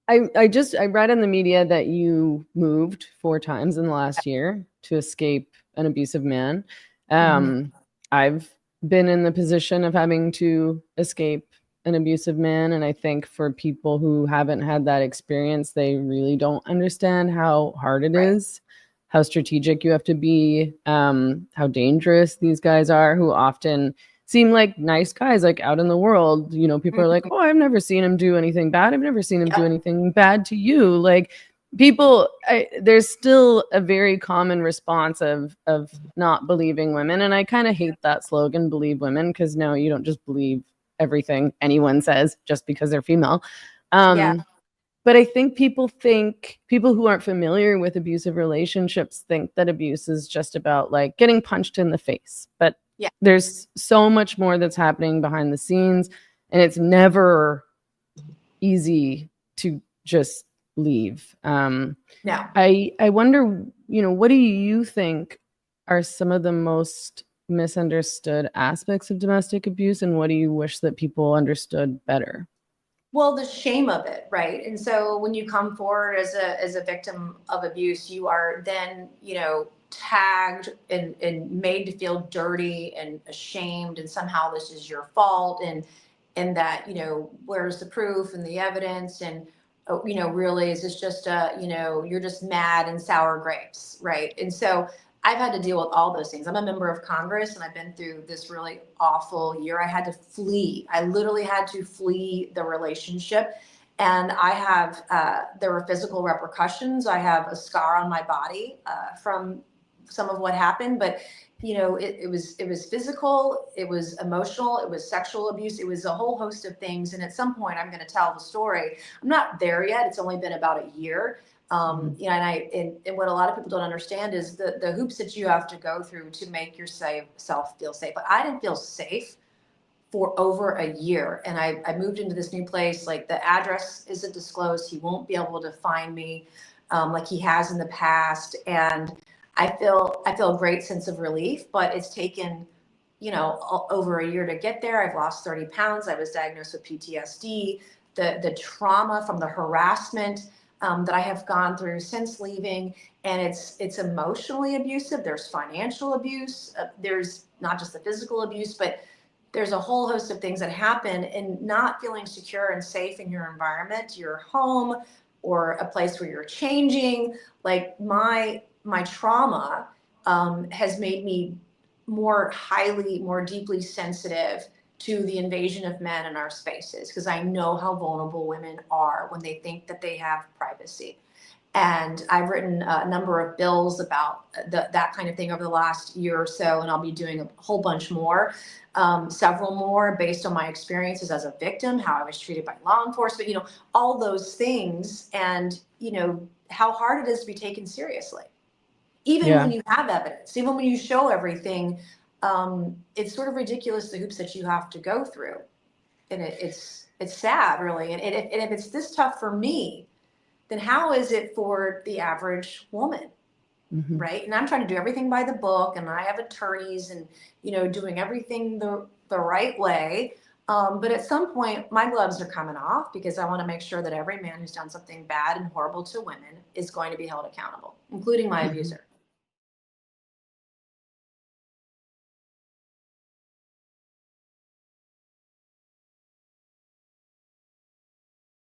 I read in the media that you moved 4 times in the last year to escape an abusive man. Mhm. I've been in the position of having to escape an abusive man, and I think for people who haven't had that experience, they really don't understand how hard it Right. is, how strategic you have to be, how dangerous these guys are, who often seem like nice guys, like out in the world. People are like, Mhm. oh, I've never seen him do anything bad. I've never seen him do Yep. anything bad to you. Like there's still a very common response of not believing women. And I kind of hate that slogan, believe women, because no, you don't just believe everything anyone says just because they're female. Yeah. Um, but I think people who aren't familiar with abusive relationships think that abuse is just about like getting punched in the face. But Yeah. there's so much more that's happening behind the scenes, and it's never easy to just leave. No. I wonder, what do you think are some of the most misunderstood aspects of domestic abuse, and what do you wish that people understood better? Well, the shame of it, right? And so when you come forward as a victim of abuse, you are then, tagged and made to feel dirty and ashamed, and somehow this is your fault, and that, where's the proof and the evidence, and really is this just you're just mad and sour grapes, right? And so I've had to deal with all those things. I'm a member of Congress, and I've been through this really awful year. I had to flee. I literally had to flee the relationship. And I have, there were physical repercussions. I have a scar on my body from some of what happened, but it was physical, it was emotional, it was sexual abuse, it was a whole host of things. And at some point, I'm going to tell the story. I'm not there yet. It's only been about a year. Mhm. And what a lot of people don't understand is the hoops that you have to go through to make yourself feel safe. But I didn't feel safe for over a year. And I moved into this new place. Like, the address isn't disclosed. He won't be able to find me like he has in the past. And I feel a great sense of relief, but it's taken, over a year to get there. I've lost 30 pounds. I was diagnosed with PTSD. The trauma from the harassment that I have gone through since leaving, and it's emotionally abusive. There's financial abuse. There's not just the physical abuse, but there's a whole host of things that happen, and not feeling secure and safe in your environment, your home, or a place where you're changing. Like, my trauma has made me more deeply sensitive to the invasion of men in our spaces, because I know how vulnerable women are when they think that they have privacy. And I've written a number of bills about that kind of thing over the last year or so, and I'll be doing a whole bunch more, several more, based on my experiences as a victim, how I was treated by law enforcement, all those things, and how hard it is to be taken seriously, even Yeah. when you have evidence, even when you show everything. It's sort of ridiculous, the hoops that you have to go through, and it's sad, really. And if it's this tough for me, then how is it for the average woman, Hmm. right? And I'm trying to do everything by the book, and I have attorneys, and doing everything the right way. But at some point, my gloves are coming off, because I want to make sure that every man who's done something bad and horrible to women is going to be held accountable, including my Hmm. abuser.